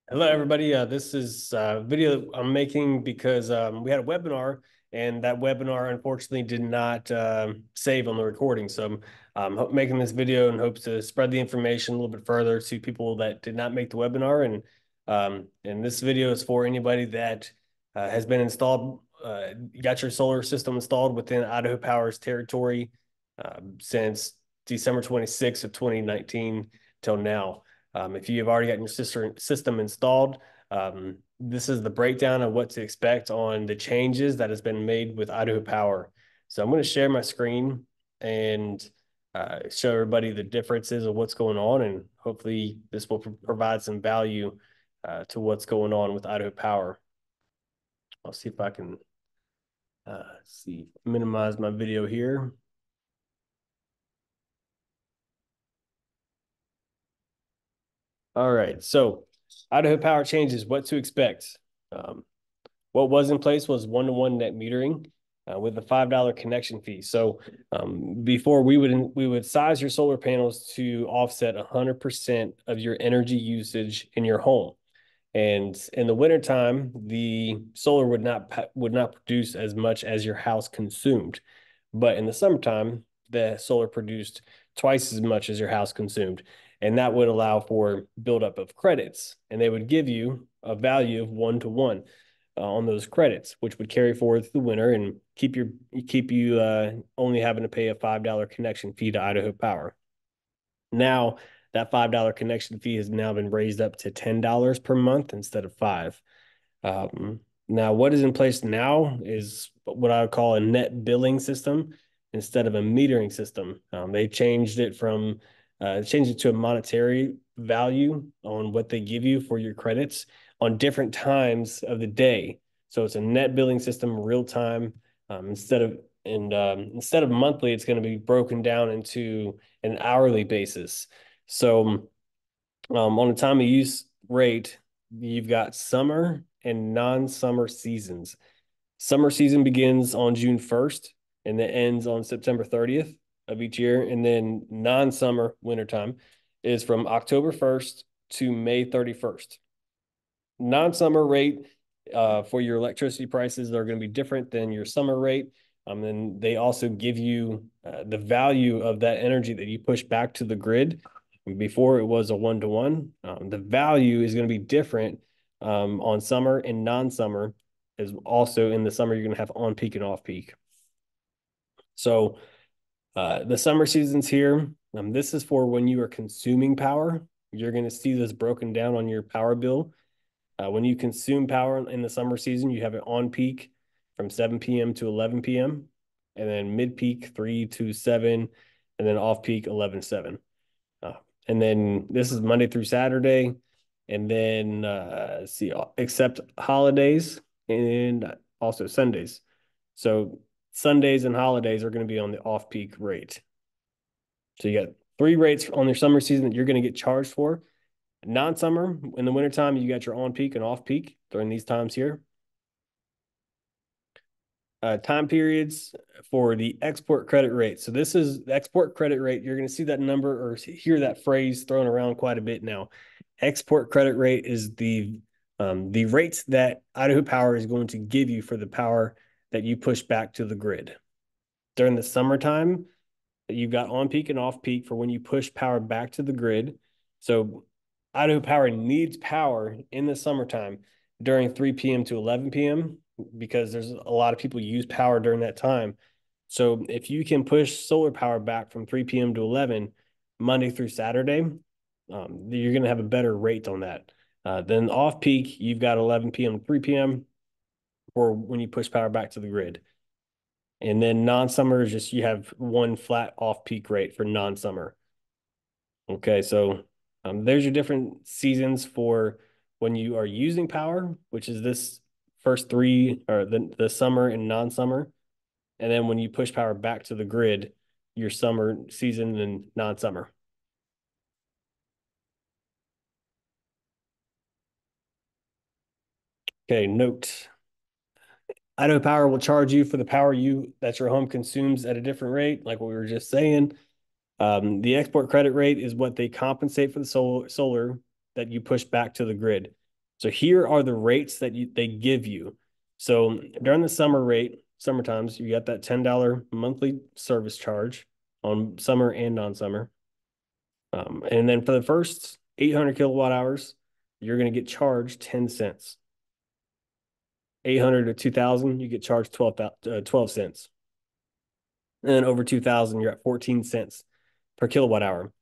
Hello, everybody. This is a video I'm making because we had a webinar, and that webinar unfortunately did not save on the recording. So I'm making this video in hopes to spread the information a little bit further to people that did not make the webinar. And this video is for anybody that has been installed, got your solar system installed within Idaho Power's territory since December 26th of 2019 till now. If you have already gotten your system installed, this is the breakdown of what to expect on the changes that has been made with Idaho Power. So I'm going to share my screen and show everybody the differences of what's going on, and hopefully this will provide some value to what's going on with Idaho Power. I'll see if I can minimize my video here. All right, so Idaho Power changes what to expect. Um, What was in place was one-to-one net metering with a $5 connection fee. So before we would size your solar panels to offset 100% of your energy usage in your home. And in the wintertime, the solar would not produce as much as your house consumed. But in the summertime, the solar produced twice as much as your house consumed. And that would allow for buildup of credits. And they would give you a value of 1-to-1 on those credits, which would carry forward through the winter and keep you only having to pay a $5 connection fee to Idaho Power. Now that $5 connection fee has now been raised up to $10 per month instead of five. Now, what is in place now is what I would call a net billing system instead of a metering system. They changed it to a monetary value on what they give you for your credits on different times of the day. So it's a net billing system, real time. Instead of monthly, it's going to be broken down into an hourly basis. So on a time of use rate, you've got summer and non-summer seasons. Summer season begins on June 1st and then ends on September 30th of each year. And then non-summer wintertime is from October 1st to May 31st. Non-summer rate for your electricity prices are going to be different than your summer rate. And they also give you the value of that energy that you push back to the grid. Before it was a one-to-one. The value is going to be different on summer and non-summer. Is also in the summer you're going to have on peak and off peak. So the summer season's here. This is for when you are consuming power. You're going to see this broken down on your power bill. When you consume power in the summer season, you have it on peak from 7 p.m. to 11 p.m., and then mid peak 3 to 7, and then off peak 11 to 7. And then this is Monday through Saturday, and then except holidays and also Sundays. So Sundays and holidays are going to be on the off peak rate. So you got three rates on your summer season that you're going to get charged for. Non-summer, in the wintertime, you got your on peak and off peak during these times here. Time periods for the export credit rate. So this is the export credit rate. You're going to see that number or hear that phrase thrown around quite a bit now. Export credit rate is the rates that Idaho Power is going to give you for the power that you push back to the grid. During the summertime, you've got on peak and off peak for when you push power back to the grid. So Idaho Power needs power in the summertime during 3 p.m. to 11 p.m. because there's a lot of people use power during that time. So if you can push solar power back from 3 p.m. to 11 Monday through Saturday, you're going to have a better rate on that. Then off peak, you've got 11 p.m. to 3 p.m. for when you push power back to the grid. And then non-summer is just you have one flat off peak rate for non-summer. Okay, so there's your different seasons for when you are using power, which is this first three, or the summer and non-summer. And then when you push power back to the grid, your summer season and non-summer. Okay, note. Idaho Power will charge you for the power that your home consumes at a different rate, like what we were just saying. The export credit rate is what they compensate for the solar that you push back to the grid. So here are the rates that they give you. So during the summer times, you got that $10 monthly service charge on summer and non-summer. And then for the first 800 kilowatt hours, you're going to get charged 10 cents. 800 to 2000, you get charged 12 cents. And then over 2000, you're at 14 cents per kilowatt hour.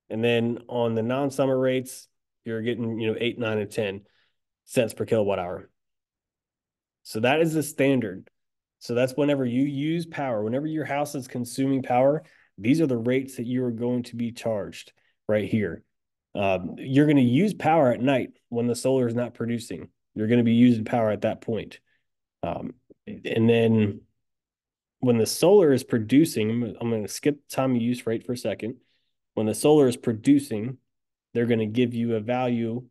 And then on the non-summer rates, you're getting, 8, 9, and 10 cents per kilowatt hour. So that is the standard. So that's whenever you use power, whenever your house is consuming power, these are the rates that you are going to be charged right here. You're going to use power at night when the solar is not producing. You're going to be using power at that point. And then when the solar is producing, I'm going to skip time of use rate for a second. When the solar is producing, they're going to give you a value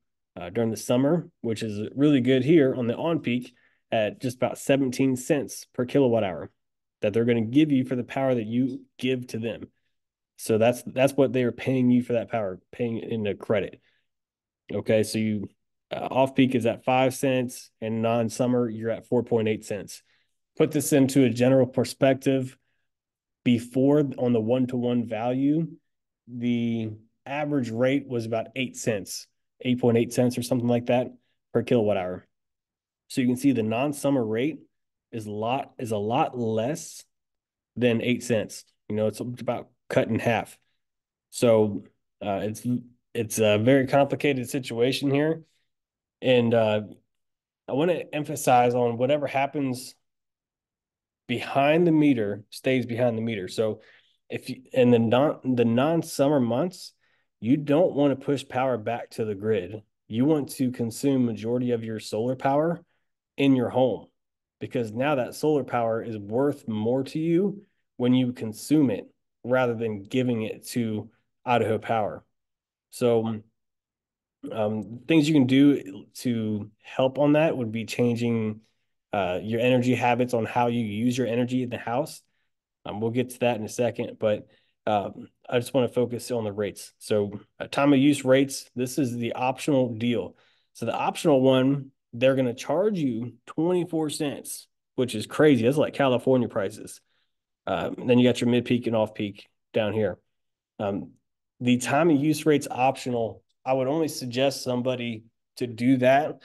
during the summer, which is really good here on the on peak at just about 17 cents per kilowatt hour that they're going to give you for the power that you give to them. So that's what they are paying you for that power, paying in a credit. Okay, so you off peak is at 5 cents, and non summer you're at 4.8 cents. Put this into a general perspective. Before on the 1-to-1 value, the average rate was about 8 cents, 8.8 cents or something like that per kilowatt hour. So you can see the non-summer rate is a lot less than 8 cents. It's about cut in half. So it's a very complicated situation here. And I want to emphasize on whatever happens behind the meter stays behind the meter. So if you in the non-summer months, you don't want to push power back to the grid. You want to consume majority of your solar power in your home because now that solar power is worth more to you when you consume it rather than giving it to Idaho Power. So things you can do to help on that would be changing your energy habits on how you use your energy in the house. We'll get to that in a second, but I just want to focus on the rates. So time of use rates, this is the optional deal. So the optional one, they're going to charge you 24 cents, which is crazy. That's like California prices. Then you got your mid-peak and off-peak down here. The time of use rates optional. I would only suggest somebody to do that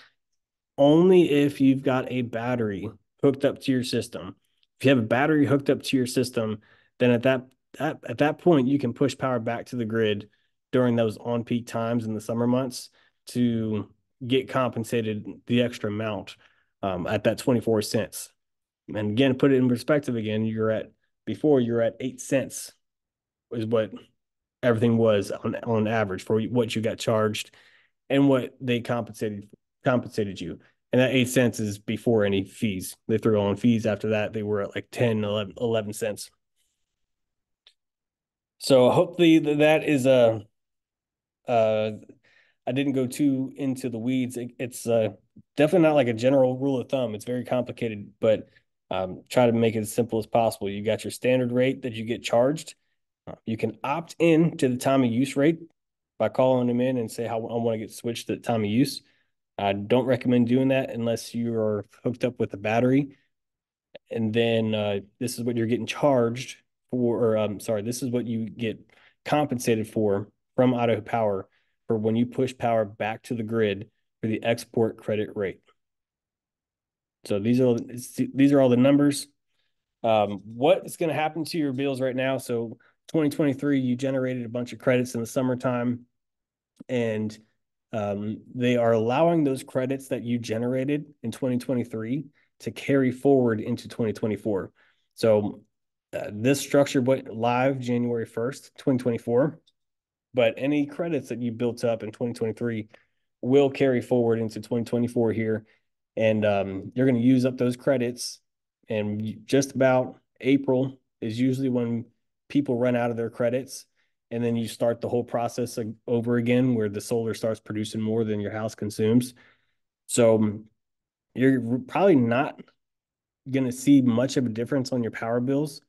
only if you've got a battery hooked up to your system. If you have a battery hooked up to your system, then at that point you can push power back to the grid during those on peak times in the summer months to get compensated the extra amount at that 24 cents. And again, put it in perspective again, you're at 8 cents is what everything was on average for what you got charged and what they compensated you. And that 8 cents is before any fees. They threw on fees after that. They were at like 10, 11 cents. So hopefully that is I didn't go too into the weeds. It's definitely not like a general rule of thumb. It's very complicated, but try to make it as simple as possible. You got your standard rate that you get charged. You can opt in to the time of use rate by calling them in and say how I want to get switched to the time of use. I don't recommend doing that unless you are hooked up with a battery. And then this is what you're getting charged for, or sorry, this is what you get compensated for from Idaho Power for when you push power back to the grid for the export credit rate. So these are all the numbers. What is going to happen to your bills right now? So 2023, you generated a bunch of credits in the summertime, and they are allowing those credits that you generated in 2023 to carry forward into 2024. So this structure went live January 1st, 2024, but any credits that you built up in 2023 will carry forward into 2024 here. And you're going to use up those credits. And just about April is usually when people run out of their credits. And then you start the whole process over again where the solar starts producing more than your house consumes. So you're probably not going to see much of a difference on your power bills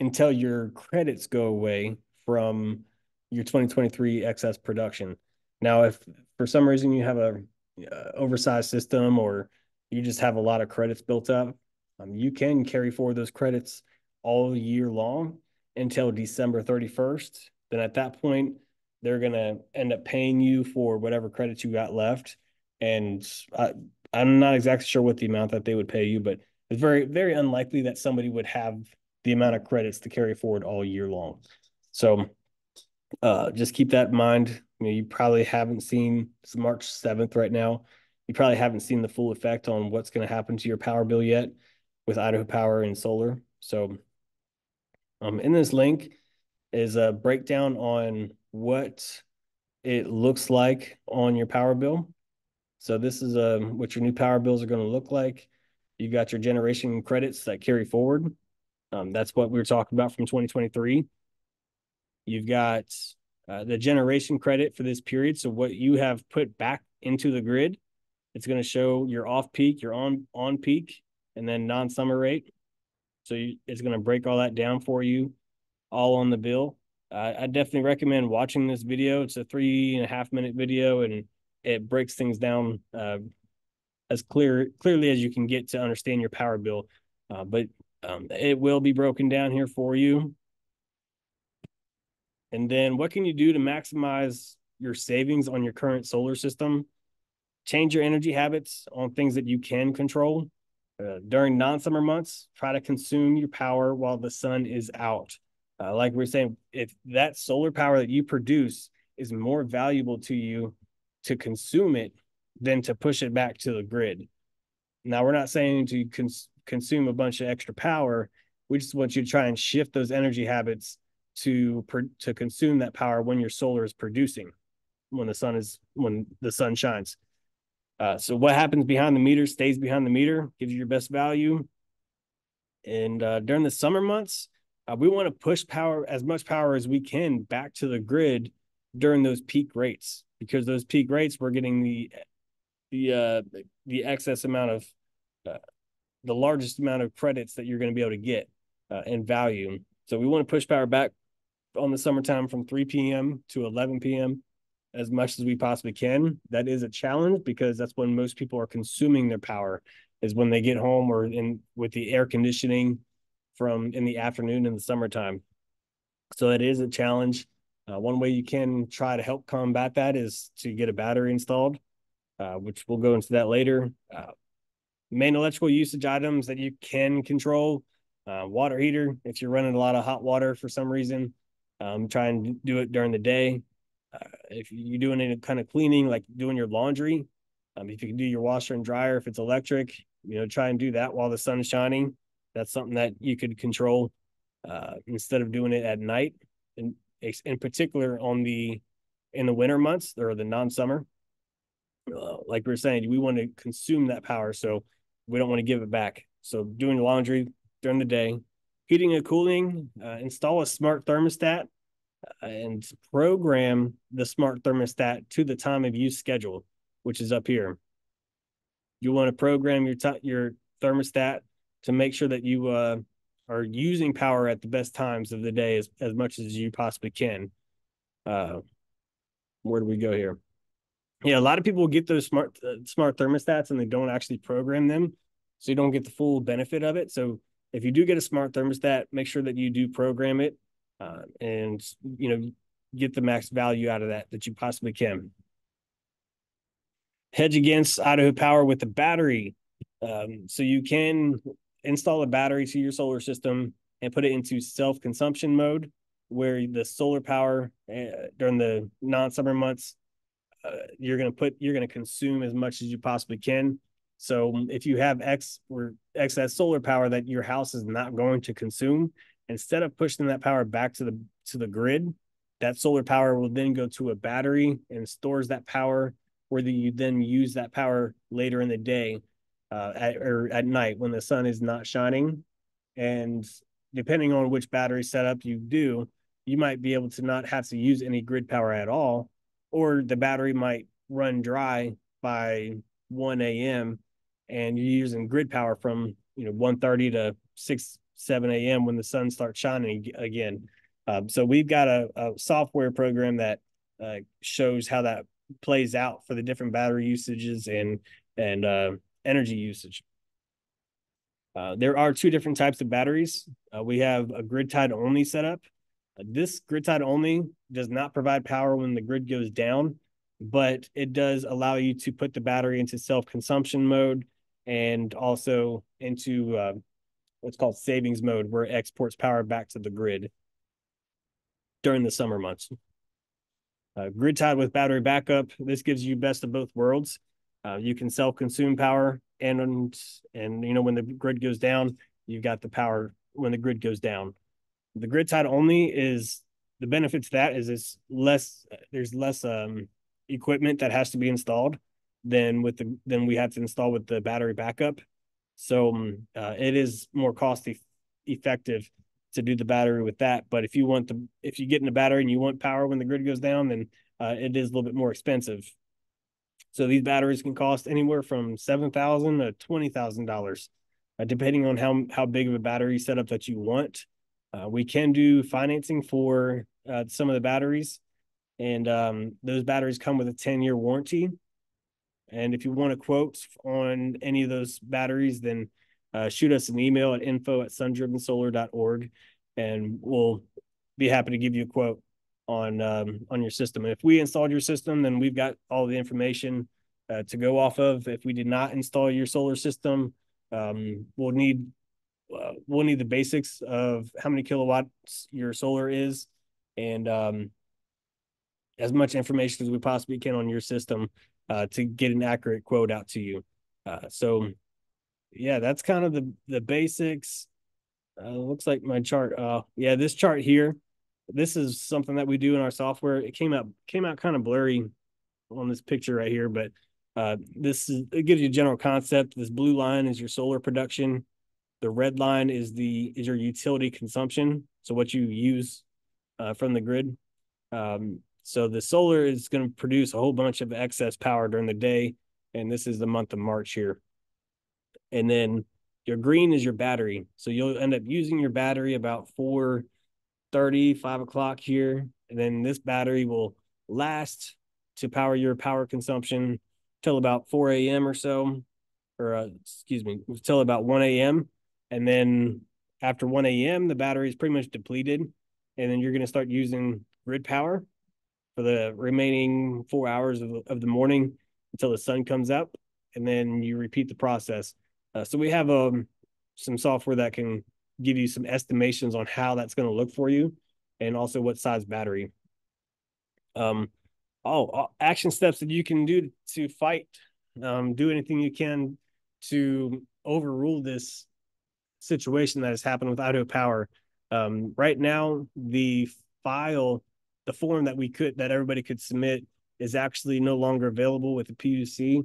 until your credits go away from your 2023 excess production. Now, if for some reason you have a oversized system, or you just have a lot of credits built up, you can carry forward those credits all year long until December 31st. Then at that point, they're going to end up paying you for whatever credits you got left. And I'm not exactly sure what the amount that they would pay you, but it's very, very unlikely that somebody would have the amount of credits to carry forward all year long. So just keep that in mind. You probably haven't seen, it's March 7th right now. You probably haven't seen the full effect on what's going to happen to your power bill yet with Idaho Power and solar. So in this link is a breakdown on what it looks like on your power bill. So this is what your new power bills are going to look like. You've got your generation credits that carry forward. That's what we were talking about from 2023. You've got the generation credit for this period. So what you have put back into the grid, it's going to show your off peak, your on peak, and then non-summer rate. So it's going to break all that down for you, all on the bill. I definitely recommend watching this video. It's a 3.5-minute video, and it breaks things down as clearly as you can get to understand your power bill. But it will be broken down here for you. And then what can you do to maximize your savings on your current solar system? Change your energy habits on things that you can control. During non-summer months, try to consume your power while the sun is out. Like we're saying, if that solar power that you produce is more valuable to you to consume it than to push it back to the grid. Now, we're not saying to consume a bunch of extra power. We just want you to try and shift those energy habits to consume that power when your solar is producing, when the sun shines. So what happens behind the meter stays behind the meter, gives you your best value. And during the summer months, we want to push as much power as we can back to the grid during those peak rates, because those peak rates, we're getting the excess amount of the largest amount of credits that you're going to be able to get in value. So we want to push power back on the summertime from 3 p.m. to 11 p.m. as much as we possibly can. That is a challenge because that's when most people are consuming their power, is when they get home or with the air conditioning from in the afternoon in the summertime. So it is a challenge. One way you can try to help combat that is to get a battery installed, which we'll go into that later. Main electrical usage items that you can control: water heater. If you're running a lot of hot water for some reason, try and do it during the day. If you're doing any kind of cleaning, like doing your laundry, if you can do your washer and dryer, if it's electric, try and do that while the sun is shining. That's something that you could control instead of doing it at night. And in particular in the winter months or the non-summer, like we were saying, we want to consume that power, so we don't want to give it back. So doing laundry during the day, heating and cooling, install a smart thermostat and program the smart thermostat to the time of use schedule, which is up here. You want to program your thermostat to make sure that you are using power at the best times of the day as much as you possibly can. Where do we go here? Yeah, a lot of people get those smart thermostats and they don't actually program them, so you don't get the full benefit of it. So if you do get a smart thermostat, make sure that you do program it and get the max value out of that you possibly can. Hedge against Idaho Power with the battery. So you can install a battery to your solar system and put it into self-consumption mode, where the solar power during the non-summer months, you're going to consume as much as you possibly can. So if you have excess solar power that your house is not going to consume, instead of pushing that power back to the grid, that solar power will then go to a battery and stores that power, where you then use that power later in the day or at night when the sun is not shining. And depending on which battery setup you do, you might be able to not have to use any grid power at all, or the battery might run dry by 1 a.m. and you're using grid power from 1:30 to 7 a.m. when the sun starts shining again. So we've got a software program that shows how that plays out for the different battery usages and energy usage. There are two different types of batteries. We have a grid tied only setup. This grid tied only does not provide power when the grid goes down, but it does allow you to put the battery into self-consumption mode and also into what's called savings mode, where it exports power back to the grid during the summer months. Grid tied with battery backup. This gives you best of both worlds. You can self-consume power, and when the grid goes down, you've got the power when the grid goes down. The grid tied only is the benefit to that is it's less. There's less equipment that has to be installed than we have to install with the battery backup. So it is more cost effective to do the battery with that. But if you get in the battery and you want power when the grid goes down, then it is a little bit more expensive. So these batteries can cost anywhere from $7,000 to $20,000, depending on how big of a battery setup that you want. We can do financing for some of the batteries, and those batteries come with a 10-year warranty. And if you want a quote on any of those batteries, then shoot us an email at info@sundrivensolar.org, and we'll be happy to give you a quote on your system. And if we installed your system, then we've got all the information to go off of. If we did not install your solar system, we'll need the basics of how many kilowatts your solar is, and as much information as we possibly can on your system to get an accurate quote out to you. So yeah, that's kind of the basics. Looks like my chart. Yeah, this chart here, this is something that we do in our software. It came out kind of blurry on this picture right here, but it gives you a general concept. This blue line is your solar production. The red line is your utility consumption, so what you use from the grid. So the solar is going to produce a whole bunch of excess power during the day, and this is the month of March here. And then your green is your battery. So you'll end up using your battery about 4:30, 5 o'clock here. And then this battery will last to power your power consumption till about 4 a.m. or so, or till about 1 a.m. And then after 1 a.m., the battery is pretty much depleted. And then you're going to start using grid power for the remaining 4 hours of the morning until the sun comes up. And then you repeat the process. So we have some software that can give you some estimations on how that's going to look for you, and also what size battery. Action steps that you can do to fight. Do anything you can to overrule this situation that has happened with Idaho Power. Right now, the form that everybody could submit is actually no longer available with the PUC.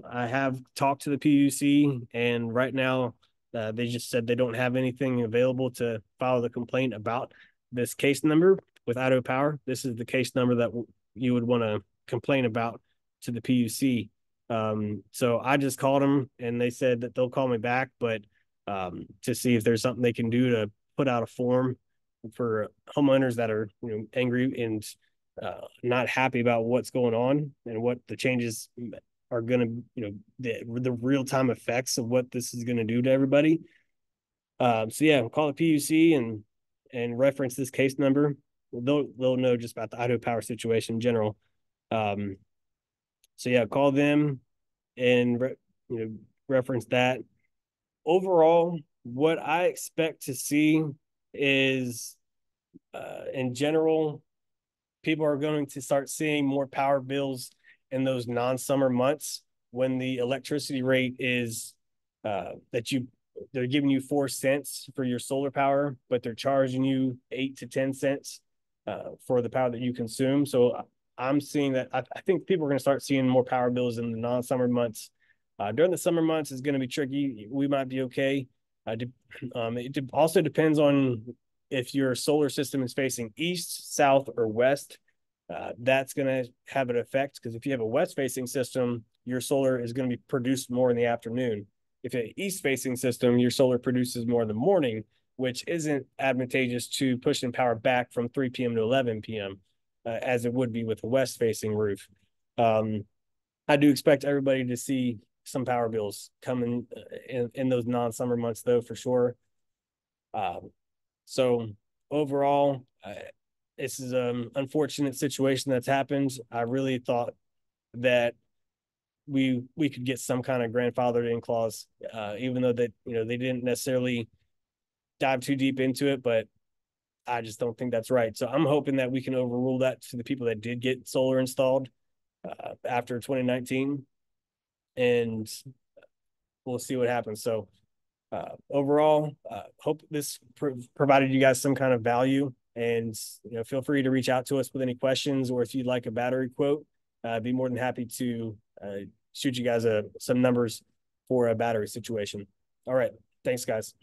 I have talked to the PUC, and right now they just said they don't have anything available to file the complaint about this case number with Idaho Power. This is the case number that you would want to complain about to the PUC. So I just called them, and they said that they'll call me back, but to see if there's something they can do to put out a form for homeowners that are angry and not happy about what's going on and what the changes are going to, the real-time effects of what this is going to do to everybody. So yeah, call the PUC and reference this case number. They'll know just about the Idaho Power situation in general. So yeah, call them and reference that. Overall, what I expect to see is, in general, people are going to start seeing more power bills in those non-summer months when the electricity rate is they're giving you 4 cents for your solar power, but they're charging you 8 to 10 cents for the power that you consume. So I'm seeing that I think people are going to start seeing more power bills in the non-summer months. During the summer months, it's going to be tricky. We might be okay. It also depends on if your solar system is facing east, south, or west. That's going to have an effect, because if you have a west-facing system, your solar is going to be produced more in the afternoon. If you have an east-facing system, your solar produces more in the morning, which isn't advantageous to pushing power back from 3 p.m. to 11 p.m., as it would be with a west-facing roof. I do expect everybody to see some power bills coming in those non-summer months, though, for sure. Um, so overall, this is an unfortunate situation that's happened. I really thought that we could get some kind of grandfathered in clause, even though that they didn't necessarily dive too deep into it, but I just don't think that's right. So I'm hoping that we can overrule that to the people that did get solar installed after 2019, and we'll see what happens. So overall, hope this provided you guys some kind of value. And feel free to reach out to us with any questions, or if you'd like a battery quote, I'd be more than happy to shoot you guys some numbers for a battery situation. All right, thanks, guys.